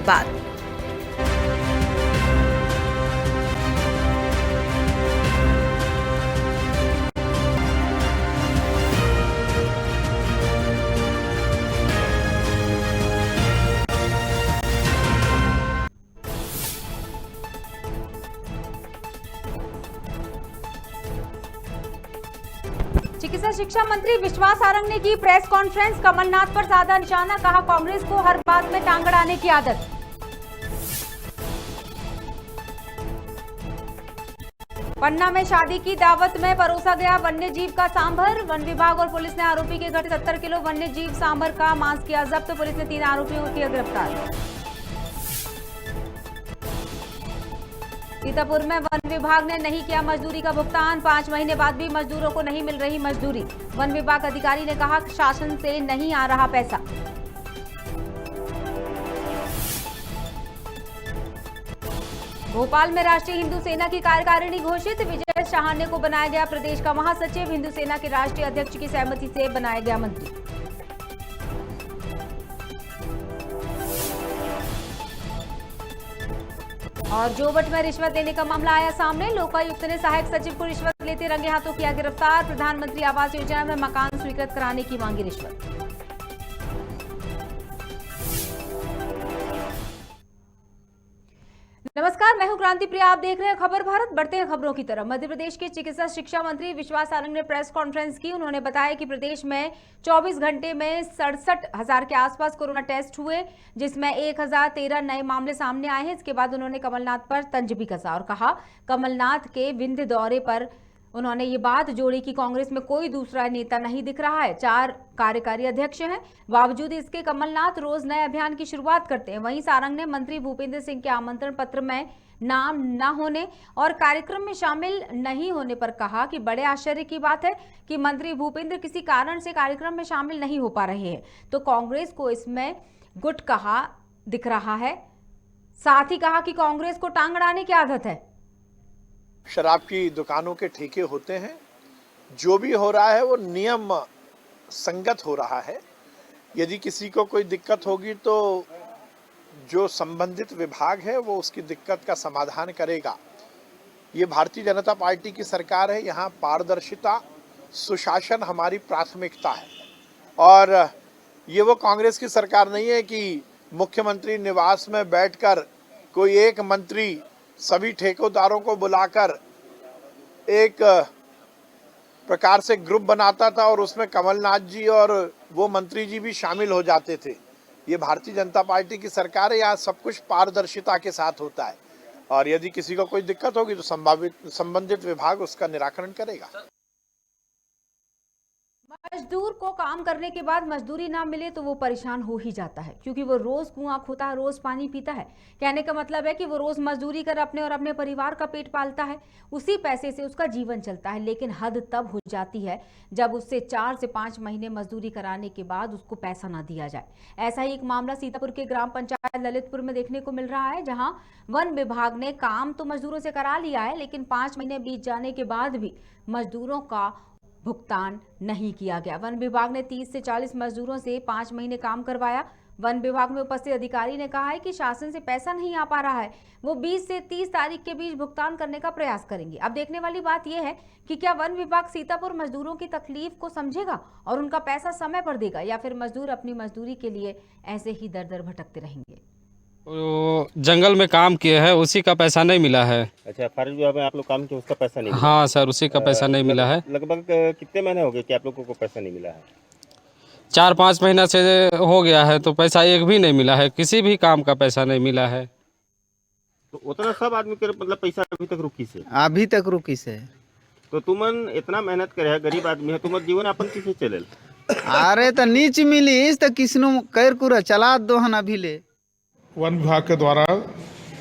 बाद। चिकित्सा शिक्षा मंत्री विश्वास सारंग ने की प्रेस कॉन्फ्रेंस। कमलनाथ पर साधा निशाना, कहा कांग्रेस को हर बात में टांग अड़ाने की आदत। पन्ना में शादी की दावत में परोसा गया वन्य जीव का सांभर। वन विभाग और पुलिस ने आरोपी के घर 70 किलो वन्य जीव सांभर का मांस किया जब्त। पुलिस ने 3 आरोपियों को किया गिरफ्तार। सीतापुर में वन विभाग ने नहीं किया मजदूरी का भुगतान। 5 महीने बाद भी मजदूरों को नहीं मिल रही मजदूरी। वन विभाग अधिकारी ने कहा शासन से नहीं आ रहा पैसा। भोपाल में राष्ट्रीय हिंदू सेना की कार्यकारिणी घोषित। विजय शाहाने को बनाया गया प्रदेश का महासचिव। हिंदू सेना के राष्ट्रीय अध्यक्ष की सहमति से बनाया गया मंत्री। और जोबट में रिश्वत लेने का मामला आया सामने। लोकायुक्त ने सहायक सचिव को रिश्वत लेते रंगे हाथों किया गिरफ्तार। प्रधानमंत्री आवास योजना में मकान स्वीकृत कराने की मांगी रिश्वत। नमस्कार, मैं हूं क्रांति प्रिया, आप देख रहे हैं खबर भारत। बढ़ते हैं खबरों की तरफ। मध्य प्रदेश के चिकित्सा शिक्षा मंत्री विश्वास सारंग ने प्रेस कॉन्फ्रेंस की। उन्होंने बताया कि प्रदेश में 24 घंटे में 67,000 के आसपास कोरोना टेस्ट हुए, जिसमें 1013 नए मामले सामने आए हैं। इसके बाद उन्होंने कमलनाथ पर तंज भी कसा और कहा कमलनाथ के विंध्य दौरे पर उन्होंने ये बात जोड़ी कि कांग्रेस में कोई दूसरा नेता नहीं दिख रहा है। 4 कार्यकारी अध्यक्ष हैं, बावजूद इसके कमलनाथ रोज नए अभियान की शुरुआत करते हैं। वहीं सारंग ने मंत्री भूपेंद्र सिंह के आमंत्रण पत्र में नाम न होने और कार्यक्रम में शामिल नहीं होने पर कहा कि बड़े आश्चर्य की बात है कि मंत्री भूपेंद्र किसी कारण से कार्यक्रम में शामिल नहीं हो पा रहे हैं, तो कांग्रेस को इसमें गुट कहा दिख रहा है। साथ ही कहा कि कांग्रेस को टांग अड़ाने की आदत है। शराब की दुकानों के ठेके होते हैं, जो भी हो रहा है वो नियम संगत हो रहा है। यदि किसी को कोई दिक्कत होगी तो जो संबंधित विभाग है वो उसकी दिक्कत का समाधान करेगा। ये भारतीय जनता पार्टी की सरकार है, यहाँ पारदर्शिता सुशासन हमारी प्राथमिकता है। और ये वो कांग्रेस की सरकार नहीं है कि मुख्यमंत्री निवास में बैठकर कोई एक मंत्री सभी ठेकेदारों को बुलाकर एक प्रकार से ग्रुप बनाता था और उसमें कमलनाथ जी और वो मंत्री जी भी शामिल हो जाते थे। ये भारतीय जनता पार्टी की सरकार है, यहाँ सब कुछ पारदर्शिता के साथ होता है और यदि किसी को कोई दिक्कत होगी तो संबंधित विभाग उसका निराकरण करेगा। मजदूर को काम करने के बाद मजदूरी ना मिले तो वो परेशान हो ही जाता है, क्योंकि वो रोज कुआं खोता है, रोज पानी पीता है। कहने का मतलब है कि वो रोज मजदूरी कर अपने और अपने परिवार का पेट पालता है, उसी पैसे से उसका जीवन चलता है। लेकिन हद तब हो जाती है जब उससे 4 से 5 महीने मजदूरी कराने के बाद उसको पैसा ना दिया जाए। ऐसा ही एक मामला सीतापुर के ग्राम पंचायत ललितपुर में देखने को मिल रहा है, जहां वन विभाग ने काम तो मजदूरों से करा लिया है, लेकिन 5 महीने बीत जाने के बाद भी मजदूरों का भुगतान नहीं किया गया। वन विभाग ने 30 से 40 मजदूरों से 5 महीने काम करवाया। वन विभाग में उपस्थित अधिकारी ने कहा है कि शासन से पैसा नहीं आ पा रहा है, वो 20 से 30 तारीख के बीच भुगतान करने का प्रयास करेंगे। अब देखने वाली बात यह है कि क्या वन विभाग सीतापुर मजदूरों की तकलीफ को समझेगा और उनका पैसा समय पर देगा, या फिर मजदूर अपनी मजदूरी के लिए ऐसे ही दर दर भटकते रहेंगे। जंगल में काम किए हैं, उसी का पैसा नहीं मिला है। अच्छा, फॉरेस्ट विभाग में आप लोग काम किए, उसका पैसा नहीं मिला? हाँ सर, उसी का पैसा नहीं मिला है। लगभग कितने महीने हो गए कि आप लोगों को पैसा नहीं मिला है? 4-5 महीना से हो गया है, तो पैसा एक भी नहीं मिला है, किसी भी काम का पैसा नहीं मिला है। तो उतना सब आदमी के मतलब पैसा अभी तक रुकी से तो तुमन इतना मेहनत करे है, गरीब आदमी है, तुम जीवन अपन किसे चले? अरे तो नीच मिली तो किसनु कैर कुरा चला दो हन अभी ले। वन विभाग के द्वारा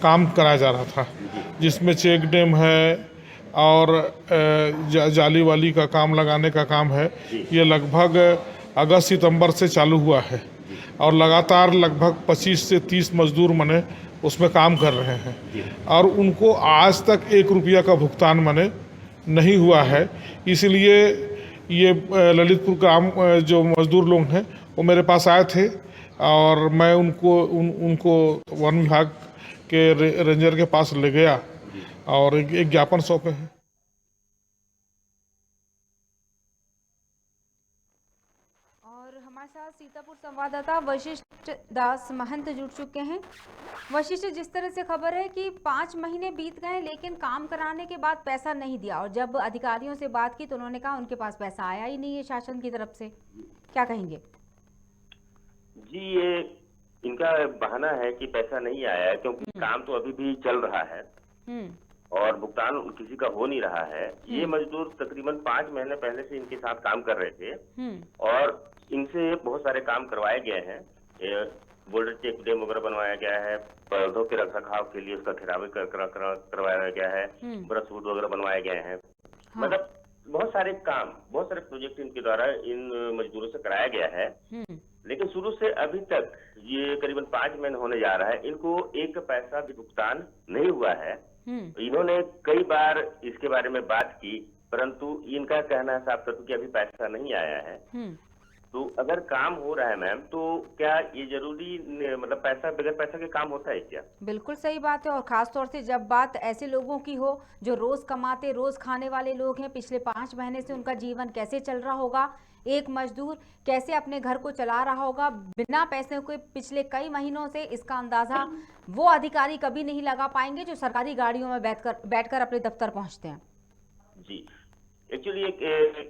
काम कराया जा रहा था, जिसमें चेक डैम है और जाली वाली का काम लगाने का काम है। ये लगभग अगस्त सितंबर से चालू हुआ है और लगातार लगभग 25 से 30 मजदूर मने उसमें काम कर रहे हैं और उनको आज तक 1 रुपया का भुगतान मने नहीं हुआ है। इसलिए ये ललितपुर ग्राम जो मजदूर लोग हैं वो मेरे पास आए थे और मैं उनको वन विभाग के रेंजर के पास ले गया और एक ज्ञापन सौंपे हैं। और हमारे साथ सीतापुर संवाददाता वशिष्ठ दास महंत जुड़ चुके हैं। वशिष्ठ, जिस तरह से खबर है कि 5 महीने बीत गए लेकिन काम कराने के बाद पैसा नहीं दिया, और जब अधिकारियों से बात की तो उन्होंने कहा उनके पास पैसा आया ही नहीं है शासन की तरफ से, क्या कहेंगे? जी, ये इनका बहाना है कि पैसा नहीं आया है, क्योंकि काम तो अभी भी चल रहा है और भुगतान किसी का हो नहीं रहा है। ये मजदूर तकरीबन 5 महीने पहले से इनके साथ काम कर रहे थे और इनसे बहुत सारे काम करवाए गए हैं। बोल्डर चेक डैम वगैरह बनवाया गया है, पौधों के रखरखाव के लिए उसका घेराव करवाया गया है, ब्रश वुड वगैरह बनवाए गए हैं। मतलब बहुत सारे काम, बहुत सारे प्रोजेक्ट इनके द्वारा इन मजदूरों से कराया गया है। लेकिन शुरू से अभी तक ये करीबन 5 महीने होने जा रहा है, इनको एक पैसा भी भुगतान नहीं हुआ है। इन्होंने कई बार इसके बारे में बात की, परंतु इनका कहना है साफ तौर पर कि अभी पैसा नहीं आया है। तो अगर काम हो रहा है मैम, तो क्या ये जरूरी मतलब पैसा, बगैर पैसा के काम होता है क्या? बिल्कुल सही बात है, और खास तौर से जब बात ऐसे लोगों की हो जो रोज कमाते रोज खाने वाले लोग हैं। पिछले 5 महीने से उनका जीवन कैसे चल रहा होगा, एक मजदूर कैसे अपने घर को चला रहा होगा बिना पैसे के पिछले कई महीनों से, इसका अंदाजा वो अधिकारी कभी नहीं लगा पाएंगे जो सरकारी गाड़ियों में बैठकर अपने दफ्तर पहुंचते हैं। जी, एक्चुअली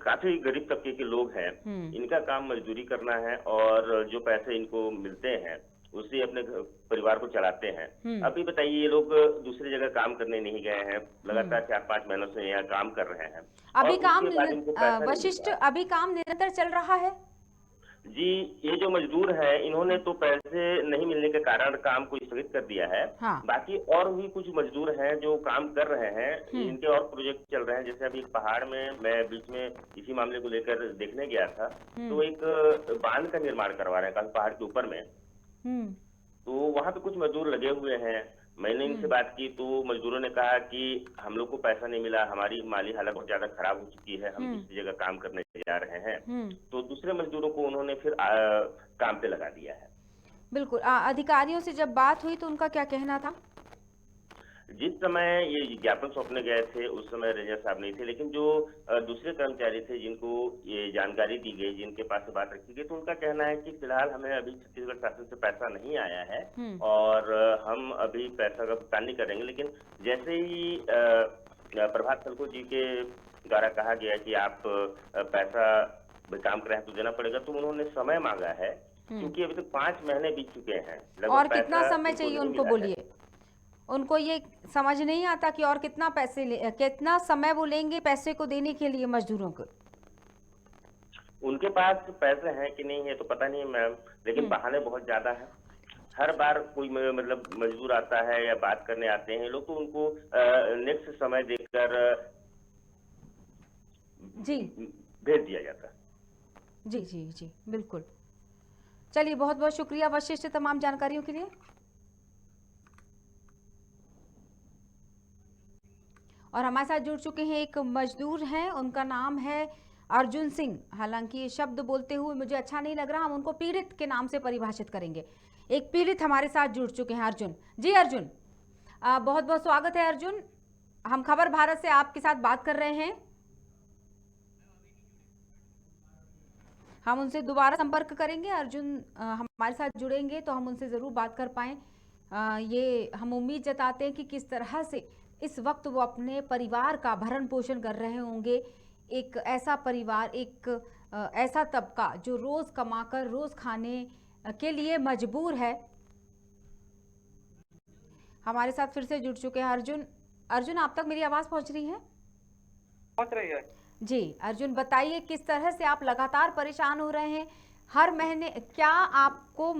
काफी गरीब तबके के लोग हैं, इनका काम मजदूरी करना है और जो पैसे इनको मिलते हैं उससे अपने परिवार को चलाते हैं। अभी बताइए, ये लोग दूसरी जगह काम करने नहीं गए हैं, लगातार 4-5 महीनों से यहाँ काम कर रहे हैं। अभी काम वशिष्ठ, अभी काम निरंतर चल रहा है? जी, ये जो मजदूर है इन्होंने तो पैसे नहीं मिलने के कारण काम को स्थगित कर दिया है। बाकी और भी कुछ मजदूर हैं जो काम कर रहे हैं, इनके और प्रोजेक्ट चल रहे हैं। जैसे अभी एक पहाड़ में मैं बीच में इसी मामले को लेकर देखने गया था, तो एक बांध का निर्माण करवा रहे हैं पहाड़ के ऊपर में। तो वहाँ पे कुछ मजदूर लगे हुए हैं। मैंने इनसे बात की तो मजदूरों ने कहा कि हम लोग को पैसा नहीं मिला, हमारी माली हालत बहुत ज्यादा खराब हो चुकी है, हम दूसरी जगह काम करने जा रहे हैं। तो दूसरे मजदूरों को उन्होंने फिर काम पे लगा दिया है। बिल्कुल। अधिकारियों से जब बात हुई तो उनका क्या कहना था? जिस समय ये ज्ञापन सौंपने गए थे उस समय रेंजर साहब नहीं थे, लेकिन जो दूसरे कर्मचारी थे जिनको ये जानकारी दी गई, जिनके पास से बात रखी गई, तो उनका कहना है कि फिलहाल हमें अभी छत्तीसगढ़ शासन से पैसा नहीं आया है और हम अभी पैसा का भुगतान नहीं करेंगे। लेकिन जैसे ही प्रभात सलको जी के द्वारा कहा गया कि आप पैसा काम कर रहे हैं तो देना पड़ेगा, तो उन्होंने समय मांगा है, क्योंकि अभी तक 5 महीने बीत चुके हैं। और कितना समय चाहिए उनको, बोलिए? उनको ये समझ नहीं आता कि और कितना समय वो लेंगे पैसे को देने के लिए मजदूरों को? उनके पास पैसे हैं कि नहीं है तो पता नहीं मैम, लेकिन बहाने बहुत ज्यादा हैं। हर बार कोई मतलब मजदूर आता है या बात करने आते हैं लोग, तो उनको नेक्स्ट समय देकर जी भेज दिया जाता है। जी जी जी, बिल्कुल। चलिए, बहुत बहुत शुक्रिया वशिष्ठ तमाम जानकारियों के लिए। और हमारे साथ जुड़ चुके हैं एक मजदूर हैं, उनका नाम है अर्जुन सिंह। हालांकि ये शब्द बोलते हुए मुझे अच्छा नहीं लग रहा, हम उनको पीड़ित के नाम से परिभाषित करेंगे। एक पीड़ित हमारे साथ जुड़ चुके हैं, अर्जुन जी। अर्जुन, बहुत बहुत स्वागत है अर्जुन। हम खबर भारत से आपके साथ बात कर रहे हैं। हम उनसे दोबारा संपर्क करेंगे। अर्जुन हमारे साथ जुड़ेंगे तो हम उनसे ज़रूर बात कर पाएँ। ये हम उम्मीद जताते हैं कि किस तरह से इस वक्त वो अपने परिवार का भरण पोषण कर रहे होंगे। एक ऐसा परिवार, एक ऐसा तबका जो रोज़ कमाकर रोज़ खाने के लिए मजबूर है। हमारे साथ फिर से जुड़ चुके हैं अर्जुन। अर्जुन, आप तक मेरी आवाज़ पहुंच रही है? पहुंच रही है जी। अर्जुन, बताइए किस तरह से आप लगातार परेशान हो रहे हैं हर महीने? क्या आपको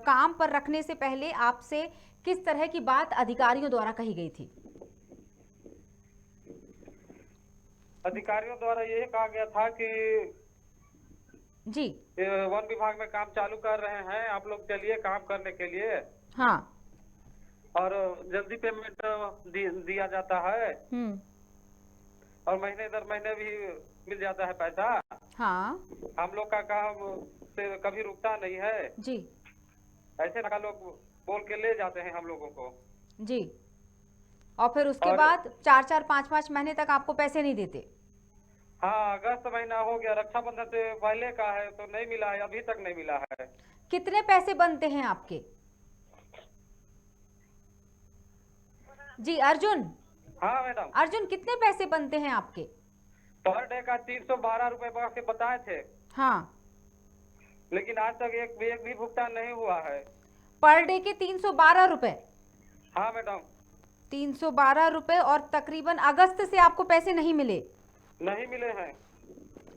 काम पर रखने से पहले आपसे किस तरह की बात अधिकारियों द्वारा कही गई थी? अधिकारियों द्वारा यही कहा गया था कि जी वन विभाग में काम चालू कर रहे हैं, आप लोग चलिए काम करने के लिए। हाँ। और जल्दी पेमेंट दिया जाता है और महीने दर महीने भी मिल जाता है पैसा। हाँ। हम लोग का काम से कभी रुकता नहीं है जी। ऐसे नाका लोग बोल के ले जाते हैं हम लोगों को। जी, और फिर उसके और- बाद 4-4 5-5 महीने तक आपको पैसे नहीं देते। हाँ, अगस्त महीना हो गया, रक्षाबंधन से पहले का है तो नहीं मिला है, अभी तक नहीं मिला है। कितने पैसे बनते हैं आपके? जी अर्जुन, हाँ मैडम, अर्जुन कितने पैसे बनते हैं आपके? पर डे का 312 रुपए के बताए थे, हाँ, लेकिन आज तक एक भी भुगतान नहीं हुआ है। पर डे के 312 रुपए। हाँ मैडम, 312 रुपए, और तकरीबन अगस्त से आपको पैसे नहीं मिले। नहीं मिले हैं।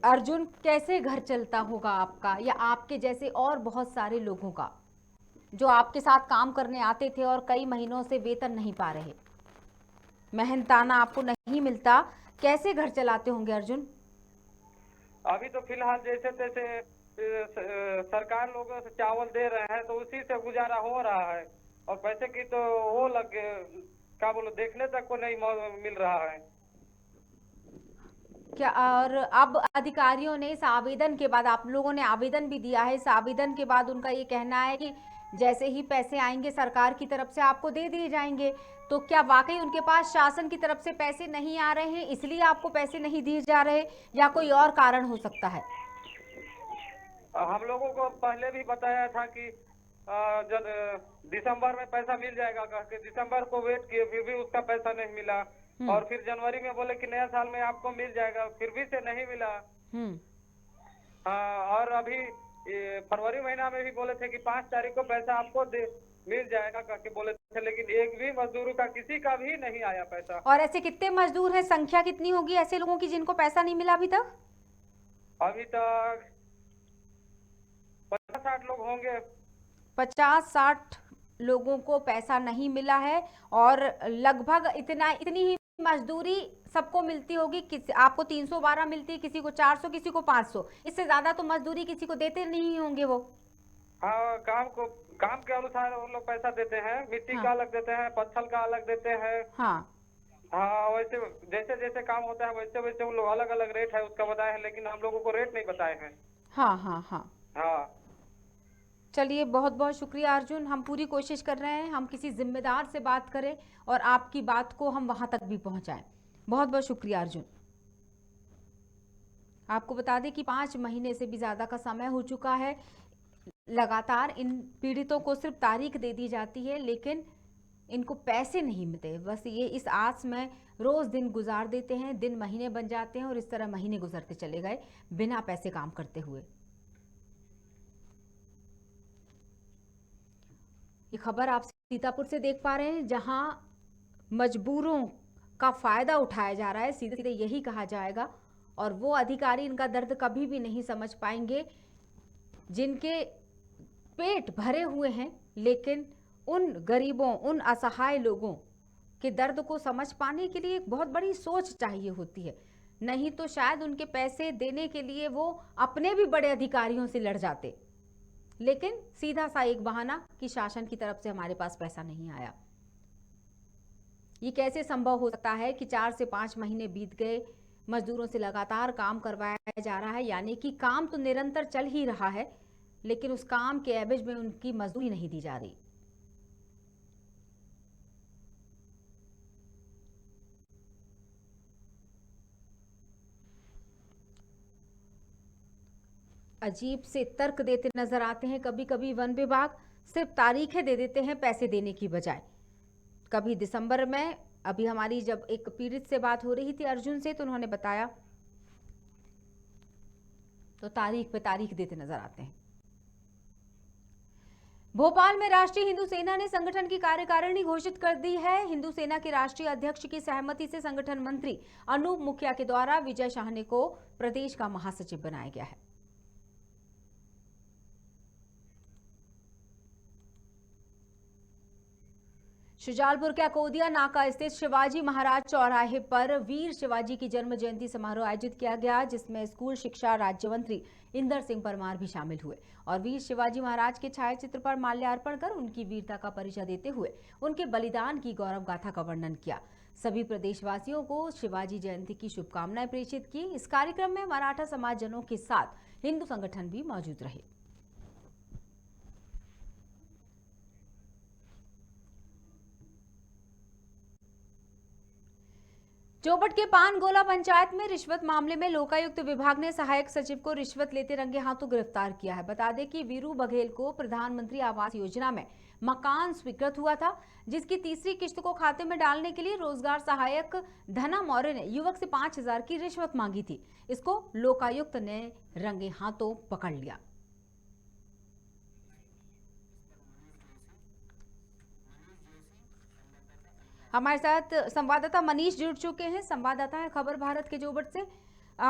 अर्जुन, कैसे घर चलता होगा आपका या आपके जैसे और बहुत सारे लोगों का जो आपके साथ काम करने आते थे और कई महीनों से वेतन नहीं पा रहे, मेहनताना आपको नहीं मिलता, कैसे घर चलाते होंगे अर्जुन? अभी तो फिलहाल जैसे तैसे सरकार लोगों से चावल दे रहे हैं तो उसी से गुजारा हो रहा है, और पैसे की तो वो लग क्या बोलो देखने तक को नहीं मिल रहा है। क्या, और अब अधिकारियों ने इस आवेदन के बाद, आप लोगों ने आवेदन भी दिया है, इस आवेदन के बाद उनका ये कहना है कि जैसे ही पैसे आएंगे सरकार की तरफ से आपको दे दिए जाएंगे, तो क्या वाकई उनके पास शासन की तरफ से पैसे नहीं आ रहे हैं इसलिए आपको पैसे नहीं दिए जा रहे, या कोई और कारण हो सकता है? हम लोगों को पहले भी बताया था कि जब दिसंबर में पैसा मिल जाएगा कह के, दिसंबर को वेट किए फिर भी उसका पैसा नहीं मिला, और फिर जनवरी में बोले कि नया साल में आपको मिल जाएगा, फिर भी से नहीं मिला। और अभी फरवरी महीना में भी बोले थे कि 5 तारीख को पैसा आपको मिल जाएगा करके बोले थे, लेकिन एक भी मजदूर का किसी का भी नहीं आया पैसा। और ऐसे कितने मजदूर हैं, संख्या कितनी होगी ऐसे लोगों की जिनको पैसा नहीं मिला अभी तक? अभी तक 50-60 लोग होंगे। 50-60 लोगों को पैसा नहीं मिला है, और लगभग इतनी ही मजदूरी सबको मिलती होगी। किसी आपको 312 मिलती है, किसी को 400, किसी को 500, इससे ज्यादा तो मजदूरी किसी को देते नहीं होंगे वो। हाँ, काम के अनुसार वो लोग पैसा देते हैं, मिट्टी हाँ। का अलग देते हैं, पत्थर का अलग देते हैं। हाँ, हाँ, वैसे जैसे जैसे काम होता है वैसे वैसे उन लोग अलग अलग रेट है उसका बताए हैं, लेकिन हम लोगों को रेट नहीं बताए हैं। हाँ, हाँ, हाँ। हाँ, चलिए, बहुत बहुत शुक्रिया अर्जुन, हम पूरी कोशिश कर रहे हैं हम किसी जिम्मेदार से बात करें और आपकी बात को हम वहां तक भी पहुंचाएं। बहुत बहुत शुक्रिया अर्जुन। आपको बता दें कि 5 महीने से भी ज्यादा का समय हो चुका है, लगातार इन पीड़ितों को सिर्फ तारीख दे दी जाती है लेकिन इनको पैसे नहीं मिलते। बस ये इस आस में रोज दिन गुजार देते हैं, दिन महीने बन जाते हैं और इस तरह महीने गुजरते चले गए बिना पैसे काम करते हुए। ये खबर आप सीतापुर से देख पा रहे हैं, जहां मजबूरों का फायदा उठाया जा रहा है, सीधे सीधे यही कहा जाएगा, और वो अधिकारी इनका दर्द कभी भी नहीं समझ पाएंगे जिनके पेट भरे हुए हैं, लेकिन उन गरीबों, उन असहाय लोगों के दर्द को समझ पाने के लिए एक बहुत बड़ी सोच चाहिए होती है, नहीं तो शायद उनके पैसे देने के लिए वो अपने भी बड़े अधिकारियों से लड़ जाते, लेकिन सीधा सा एक बहाना कि शासन की तरफ से हमारे पास पैसा नहीं आया। ये कैसे संभव हो सकता है कि 4 से 5 महीने बीत गए, मजदूरों से लगातार काम करवाया जा रहा है, यानी कि काम तो निरंतर चल ही रहा है लेकिन उस काम के एवज में उनकी मजदूरी नहीं दी जा रही। अजीब से तर्क देते नजर आते हैं कभी कभी वन विभाग, सिर्फ तारीखें दे देते हैं पैसे देने की बजाय। कभी दिसंबर में, अभी हमारी जब एक पीड़ित से बात हो रही थी अर्जुन से, तो उन्होंने बताया, तो तारीख पे तारीख देते नजर आते हैं। भोपाल में राष्ट्रीय हिंदू सेना ने संगठन की कार्यकारिणी घोषित कर दी है। हिंदू सेना के राष्ट्रीय अध्यक्ष की सहमति से संगठन मंत्री अनूप मुखिया के द्वारा विजय शाहने को प्रदेश का महासचिव बनाया गया है। शुजालपुर के अकोदिया नाका स्थित शिवाजी महाराज चौराहे पर वीर शिवाजी की जन्म जयंती समारोह आयोजित किया गया, जिसमें स्कूल शिक्षा राज्य मंत्री इंदर सिंह परमार भी शामिल हुए और वीर शिवाजी महाराज के छायाचित्र पर माल्यार्पण कर उनकी वीरता का परिचय देते हुए उनके बलिदान की गौरव गाथा का वर्णन किया। सभी प्रदेशवासियों को शिवाजी जयंती की शुभकामनाएं प्रेषित की। इस कार्यक्रम में मराठा समाजजनों के साथ हिंदू संगठन भी मौजूद रहे। चौबट के पानगोला पंचायत में रिश्वत मामले में लोकायुक्त विभाग ने सहायक सचिव को रिश्वत लेते रंगे हाथों गिरफ्तार किया है। बता दें कि वीरू बघेल को प्रधानमंत्री आवास योजना में मकान स्वीकृत हुआ था, जिसकी तीसरी किश्त को खाते में डालने के लिए रोजगार सहायक धना मौर्य ने युवक से 5,000 की रिश्वत मांगी थी। इसको लोकायुक्त ने रंगे हाथों पकड़ लिया। हमारे साथ संवाददाता मनीष जुड़ चुके हैं। संवाददाता है खबर भारत के चौबट से।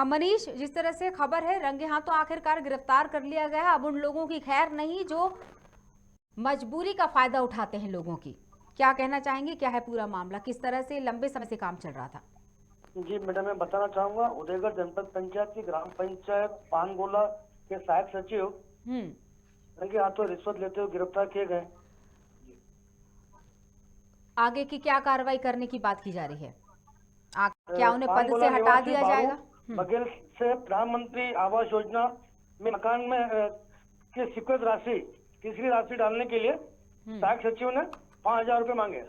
मनीष, जिस तरह से खबर है रंगे हाथों आखिरकार गिरफ्तार कर लिया गया, अब उन लोगों की खैर नहीं जो मजबूरी का फायदा उठाते हैं लोगों की। क्या कहना चाहेंगे, क्या है पूरा मामला, किस तरह से लंबे समय से काम चल रहा था? जी मैडम, मैं बताना चाहूंगा उदयगढ़ जनपद पंचायत की ग्राम पंचायत पानगोला के सहायक सचिव रंगे हाथों रिश्वत लेते हुए गिरफ्तार किए गए। आगे की क्या कार्रवाई करने की बात की जा रही है? क्या उन्हें पद से हटा दिया जाएगा? बघेल से प्रधानमंत्री आवास योजना में मकान में की स्वीकृत राशि तीसरी राशि डालने के लिए सहायक सचिव ने 5,000 रुपए मांगे।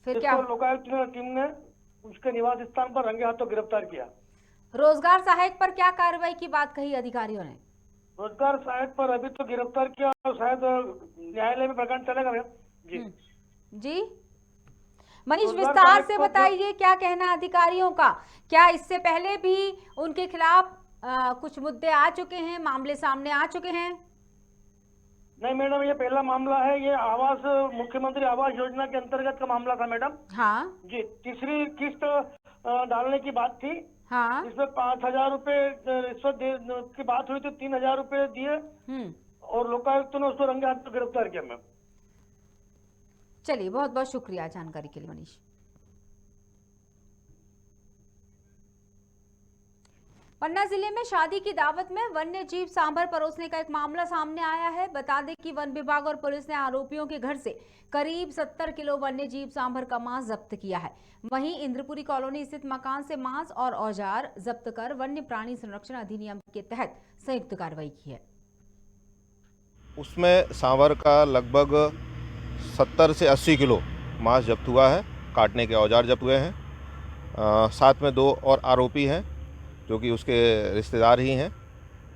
फिर क्या लोकायुक्त टीम ने उसके निवास स्थान पर रंगे हाथों गिरफ्तार किया। रोजगार सहायक पर क्या कार्रवाई की बात कही अधिकारियों ने? रोजगार सहायक पर अभी तो गिरफ्तार किया और शायद न्यायालय में प्रकरण चलेगा भैया। जी मनीष, विस्तार से बताइए क्या कहना अधिकारियों का। क्या इससे पहले भी उनके खिलाफ कुछ मुद्दे आ चुके हैं, मामले सामने आ चुके हैं? नहीं मैडम, ये पहला मामला है। ये आवास मुख्यमंत्री आवास योजना के अंतर्गत का मामला था मैडम। हाँ जी, तीसरी किस्त डालने की बात थी। हाँ, इसमें 5,000 रुपए रिश्वत की बात हुई थी, 3,000 रुपए दिए और लोकायुक्त ने उसको रंगे हाथ गिरफ्तार किया। मैम चलिए, बहुत बहुत शुक्रिया जानकारी के लिए मनीष। पन्ना जिले में शादी की दावत में वन्य जीव सांभर परोसने का एक मामला सामने आया है। बता दें कि वन विभाग और पुलिस ने आरोपियों के घर से करीब 70 किलो वन्य जीव सांभर का मांस जब्त किया है। वहीं इंद्रपुरी कॉलोनी स्थित मकान से मांस और औजार जब्त कर वन्य प्राणी संरक्षण अधिनियम के तहत संयुक्त कार्रवाई की है। उसमें सांभर का लगभग 70 से 80 किलो मांस जब्त हुआ है, काटने के औजार जब्त हुए हैं। साथ में 2 और आरोपी हैं जो कि उसके रिश्तेदार ही हैं,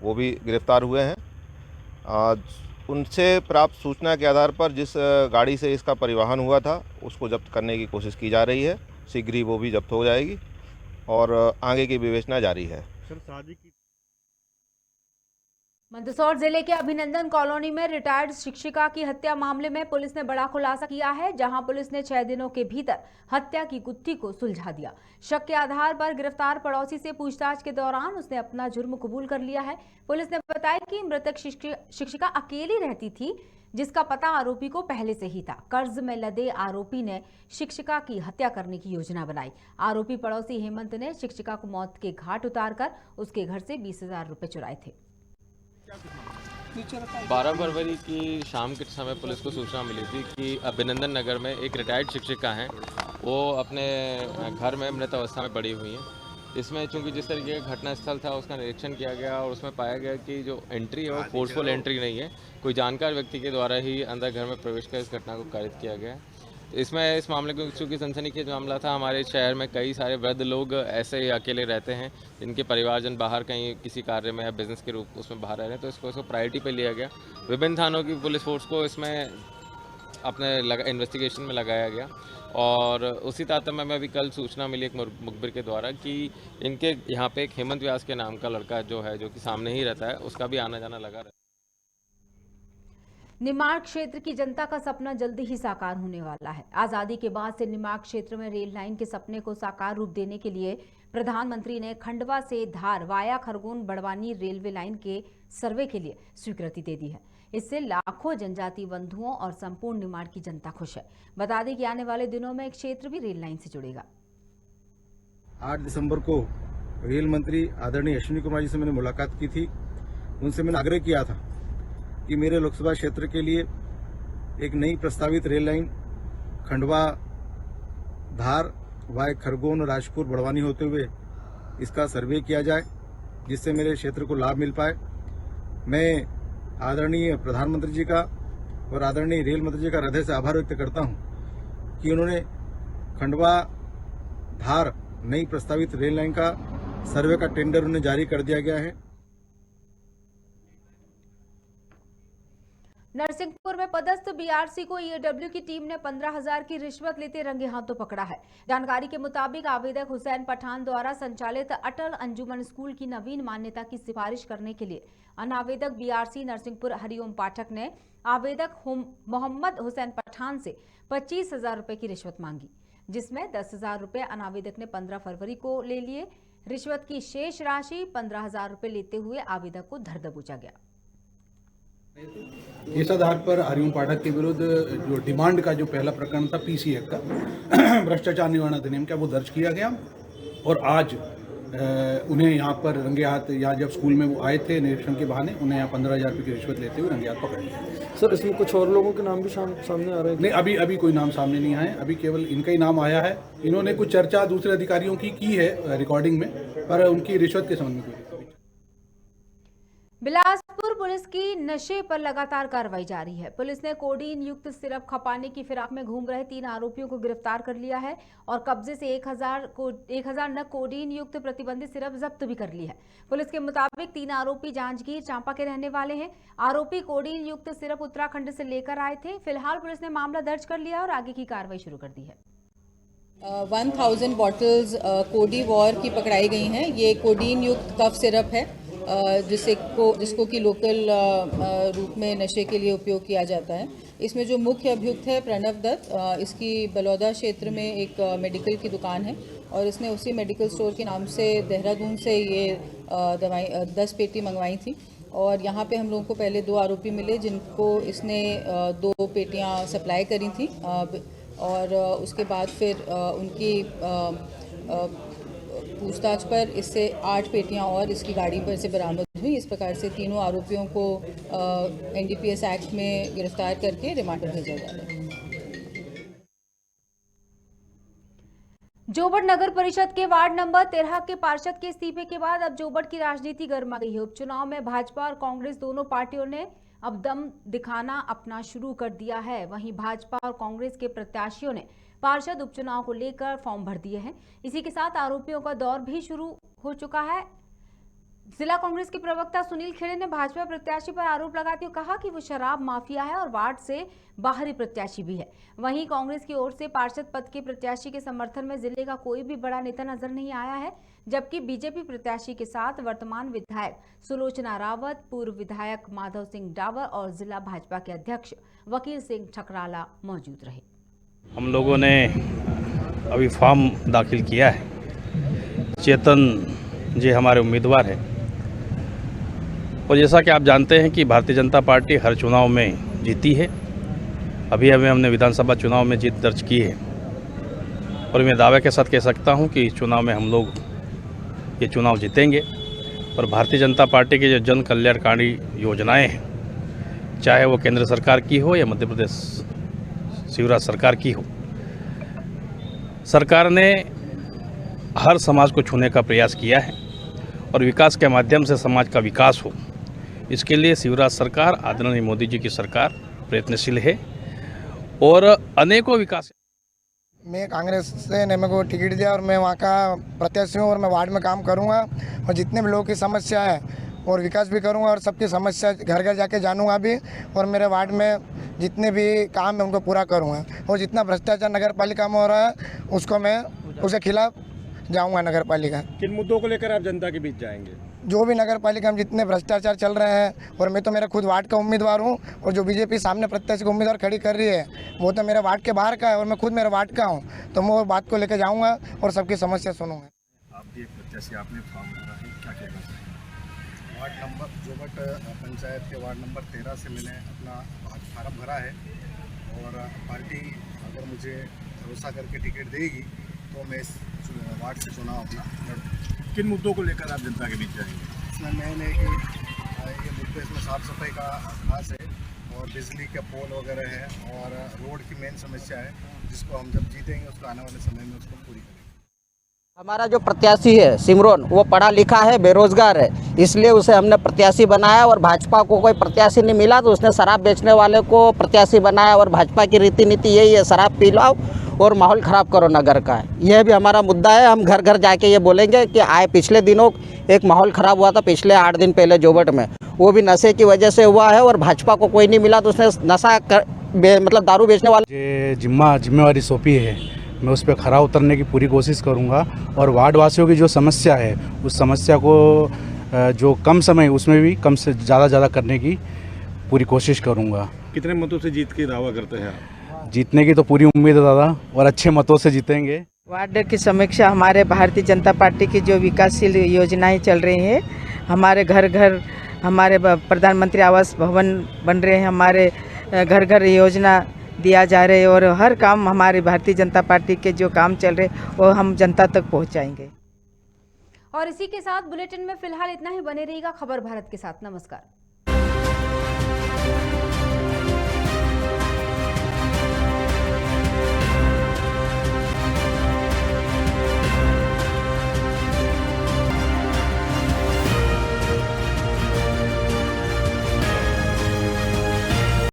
वो भी गिरफ्तार हुए हैं। उनसे प्राप्त सूचना के आधार पर जिस गाड़ी से इसका परिवहन हुआ था उसको जब्त करने की कोशिश की जा रही है। शीघ्र ही वो भी जब्त हो जाएगी और आगे की विवेचना जारी है। मंदसौर जिले के अभिनंदन कॉलोनी में रिटायर्ड शिक्षिका की हत्या मामले में पुलिस ने बड़ा खुलासा किया है, जहां पुलिस ने 6 दिनों के भीतर हत्या की गुत्थी को सुलझा दिया। शक के आधार पर गिरफ्तार पड़ोसी से पूछताछ के दौरान उसने अपना जुर्म कबूल कर लिया है। पुलिस ने बताया कि मृतक शिक्षिका अकेली रहती थी, जिसका पता आरोपी को पहले से ही था। कर्ज में लदे आरोपी ने शिक्षिका की हत्या करने की योजना बनाई। आरोपी पड़ोसी हेमंत ने शिक्षिका को मौत के घाट उतारकर उसके घर से 20,000 रुपए चुराए थे। 12 फरवरी की शाम के समय पुलिस को सूचना मिली थी कि अभिनंदन नगर में एक रिटायर्ड शिक्षिका हैं, वो अपने घर में मृत अवस्था में पड़ी हुई हैं। इसमें चूंकि जिस तरीके का घटना स्थल था उसका निरीक्षण किया गया और उसमें पाया गया कि जो एंट्री है वो फोर्सफुल एंट्री नहीं है, कोई जानकार व्यक्ति के द्वारा ही अंदर घर में प्रवेश कर इस घटना को कारित किया गया है। इसमें इस मामले को चूँकि सनसनीखेज मामला था, हमारे शहर में कई सारे वृद्ध लोग ऐसे ही अकेले रहते हैं जिनके परिवारजन बाहर कहीं किसी कार्य में या बिजनेस के रूप उसमें बाहर रह रहे हैं, तो इसको प्रायोरिटी पे लिया गया। विभिन्न थानों की पुलिस फोर्स को इसमें अपने इन्वेस्टिगेशन में लगाया गया और उसी तारतम्य में अभी कल सूचना मिली एक मुखबिर के द्वारा कि इनके यहाँ पे एक हेमंत व्यास के नाम का लड़का जो है, जो कि सामने ही रहता है, उसका भी आना जाना लगा रहता है। निमाड़ क्षेत्र की जनता का सपना जल्दी ही साकार होने वाला है। आजादी के बाद से निमाड़ क्षेत्र में रेल लाइन के सपने को साकार रूप देने के लिए प्रधानमंत्री ने खंडवा से Dhar via Khargone Barwani railway line के सर्वे के लिए स्वीकृति दे दी है। इससे लाखों जनजाति बंधुओं और संपूर्ण निमाड़ की जनता खुश है। बता दें कि आने वाले दिनों में एक क्षेत्र भी रेल लाइन से जुड़ेगा। 8 दिसंबर को रेल मंत्री आदरणीय अश्विनी कुमार जी से मैंने मुलाकात की थी। उनसे मैंने आग्रह किया था कि मेरे लोकसभा क्षेत्र के लिए एक नई प्रस्तावित rail line Khandwa Dhar via Khargone Rajpur Barwani होते हुए इसका सर्वे किया जाए, जिससे मेरे क्षेत्र को लाभ मिल पाए। मैं आदरणीय प्रधानमंत्री जी का और आदरणीय रेल मंत्री जी का हृदय से आभार व्यक्त करता हूं कि उन्होंने खंडवा धार नई प्रस्तावित रेल लाइन का सर्वे का टेंडर उन्हें जारी कर दिया गया है। नरसिंहपुर में पदस्थ बीआरसी को ईओडब्ल्यू की टीम ने 15,000 की रिश्वत लेते रंगे हाथों पकड़ा है। जानकारी के मुताबिक आवेदक हुसैन पठान द्वारा संचालित अटल अंजुमन स्कूल की नवीन मान्यता की सिफारिश करने के लिए अनावेदक बीआरसी नरसिंहपुर हरिओम पाठक ने आवेदक मोहम्मद हुसैन पठान से 25,000 रुपए की रिश्वत मांगी, जिसमें 10,000 रुपए अनावेदक ने 15 फरवरी को ले लिए। रिश्वत की शेष राशि 15,000 रुपए लेते हुए आवेदक को धर दबोचा गया। इस आधार पर हरिओम पाठक के विरुद्ध जो डिमांड का जो पहला प्रकरण था पीसी एक्ट का भ्रष्टाचार निवारण अधिनियम का वो दर्ज किया गया और आज उन्हें यहाँ पर रंगे हाथ, यहाँ जब स्कूल में वो आए थे निरीक्षण के बहाने, उन्हें यहाँ 15,000 रुपये की रिश्वत लेते हुए रंगे हाथ पकड़ लिया। सर, इसमें कुछ और लोगों के नाम भी सामने आ रहे हैं? नहीं, अभी कोई नाम सामने नहीं आए, अभी केवल इनका ही नाम आया है। इन्होंने कुछ चर्चा दूसरे अधिकारियों की है रिकॉर्डिंग में, पर उनकी रिश्वत के संबंध में कोई। बिलासपुर पुलिस की नशे पर लगातार कार्रवाई जारी है। पुलिस ने कोडीन युक्त सिरप खपाने की फिराक में घूम रहे 3 आरोपियों को गिरफ्तार कर लिया है और कब्जे से 1,000 नग कोडीन युक्त प्रतिबंधित सिरप जब्त भी कर ली है। पुलिस के मुताबिक 3 आरोपी जांजगीर चांपा के रहने वाले हैं। आरोपी कोडीन युक्त सिरप उत्तराखंड से लेकर आए थे। फिलहाल पुलिस ने मामला दर्ज कर लिया और आगे की कार्रवाई शुरू कर दी है। 1000 बॉटल्स कोडी वॉर की पकड़ाई गई हैं। ये कोडीन युक्त कफ सिरप है जिसको कि लोकल रूप में नशे के लिए उपयोग किया जाता है। इसमें जो मुख्य अभियुक्त है प्रणव दत्त, इसकी बलौदा क्षेत्र में एक मेडिकल की दुकान है और इसने उसी मेडिकल स्टोर के नाम से देहरादून से ये दवाई 10 पेटी मंगवाई थी और यहाँ पे हम लोगों को पहले 2 आरोपी मिले जिनको इसने 2 पेटियाँ सप्लाई करी थी और उसके बाद फिर उनकी पूछताछ पर इससे 8 पेटियां और इसकी गाड़ी पर से बरामद हुई। इस प्रकार से तीनों आरोपियों को एनडीपीएस एक्ट में गिरफ्तार करके रिमांड पर भेजा जा रहा है। जोबट नगर परिषद के वार्ड नंबर 13 के पार्षद के इस्तीफे के बाद अब जोबट की राजनीति गर्मा गई है। उपचुनाव में भाजपा और कांग्रेस दोनों पार्टियों ने अब दम दिखाना अपना शुरू कर दिया है। वहीं भाजपा और कांग्रेस के प्रत्याशियों ने पार्षद उपचुनाव को लेकर फॉर्म भर दिए हैं। इसी के साथ आरोपियों का दौर भी शुरू हो चुका है। जिला कांग्रेस के प्रवक्ता सुनील खेड़े ने भाजपा प्रत्याशी पर आरोप लगाते हुए कहा कि वो शराब माफिया है और वार्ड से बाहरी प्रत्याशी भी है। वहीं कांग्रेस की ओर से पार्षद पद के प्रत्याशी के समर्थन में जिले का कोई भी बड़ा नेता नजर नहीं आया है, जबकि बीजेपी प्रत्याशी के साथ वर्तमान विधायक सुलोचना रावत, पूर्व विधायक माधव सिंह डावर और जिला भाजपा के अध्यक्ष वकील सिंह ठकराला मौजूद रहे। हम लोगों ने अभी फॉर्म दाखिल किया है। चेतन जी हमारे उम्मीदवार हैं और जैसा कि आप जानते हैं कि भारतीय जनता पार्टी हर चुनाव में जीती है। अभी हमने विधानसभा चुनाव में जीत दर्ज की है और मैं दावे के साथ कह सकता हूं कि चुनाव में हम लोग ये चुनाव जीतेंगे। और भारतीय जनता पार्टी की जो जन कल्याणकारी योजनाएं हैं, चाहे वो केंद्र सरकार की हो या मध्य प्रदेश शिवराज सरकार की हो, सरकार ने हर समाज को छूने का प्रयास किया है और विकास के माध्यम से समाज का विकास हो, इसके लिए शिवराज सरकार, आदरणीय मोदी जी की सरकार प्रयत्नशील है और अनेकों विकास। मैं कांग्रेस से ने मेरे को टिकट दिया और मैं वहाँ का प्रत्याशी हूँ और मैं वार्ड में काम करूँगा और जितने भी लोगों की समस्या है और विकास भी करूँगा और सबकी समस्या घर घर जाके जानूँगा भी और मेरे वार्ड में जितने भी काम है उनको पूरा करूँगा और जितना भ्रष्टाचार नगर पालिका में हो रहा है उसको मैं उसके खिलाफ जाऊँगा। नगर पालिका किन मुद्दों को लेकर आप जनता के बीच जाएंगे? जो भी नगर पालिका में जितने भ्रष्टाचार चल रहे हैं और मैं तो मेरा खुद वार्ड का उम्मीदवार हूँ और जो बीजेपी सामने प्रत्याशी को उम्मीदवार खड़ी कर रही है वो तो मेरे वार्ड के बाहर का है और मैं खुद मेरे वार्ड का हूँ, तो मैं वो बात को लेकर जाऊँगा और सबकी समस्या सुनूंगा। आप भी एक प्रत्याशी, आपने फॉर्म भरा है, क्या कहना चाहिए? वार्ड नंबर जोबट पंचायत के वार्ड नंबर 13 से मैंने अपना फार्म भरा है और पार्टी अगर मुझे भरोसा करके टिकट देगी तो मैं इस वार्ड से चुनाव अपना लड़ूँ। किन मुद्दों को लेकर आप जनता के बीच जाएंगे? इसमें मेन है कि ये मुद्दे इसमें साफ़ सफाई का खास है और बिजली के पोल वगैरह है और रोड की मेन समस्या है जिसको हम जब जीतेंगे उसको आने वाले समय में उसको पूरी करेंगे। हमारा जो प्रत्याशी है सिमरोन, वो पढ़ा लिखा है, बेरोजगार है, इसलिए उसे हमने प्रत्याशी बनाया और भाजपा को कोई प्रत्याशी नहीं मिला तो उसने शराब बेचने वाले को प्रत्याशी बनाया और भाजपा की रीति नीति यही है, शराब पिलाओ और माहौल ख़राब करो नगर का। यह भी हमारा मुद्दा है। हम घर घर जाके ये बोलेंगे कि आए पिछले दिनों एक माहौल ख़राब हुआ था पिछले 8 दिन पहले जोबट में, वो भी नशे की वजह से हुआ है और भाजपा को कोई नहीं मिला तो उसने नशा मतलब दारू बेचने वाले जिम्मेवारी सौंपी है, मैं उस पर खरा उतरने की पूरी कोशिश करूंगा और वार्ड वासियों की जो समस्या है उस समस्या को जो कम समय उसमें भी कम से ज़्यादा करने की पूरी कोशिश करूंगा। कितने मतों से जीत के दावा करते हैं आप? जीतने की तो पूरी उम्मीद है दादा और अच्छे मतों से जीतेंगे। वार्ड की समीक्षा हमारे भारतीय जनता पार्टी की जो विकासशील योजनाएं चल रही हैं, हमारे घर घर हमारे प्रधानमंत्री आवास भवन बन रहे हैं, हमारे घर घर योजना दिया जा रहे है और हर काम हमारे भारतीय जनता पार्टी के जो काम चल रहे वो हम जनता तक पहुंचाएंगे। और इसी के साथ बुलेटिन में फिलहाल इतना ही। बने रहिएगा खबर भारत के साथ। नमस्कार।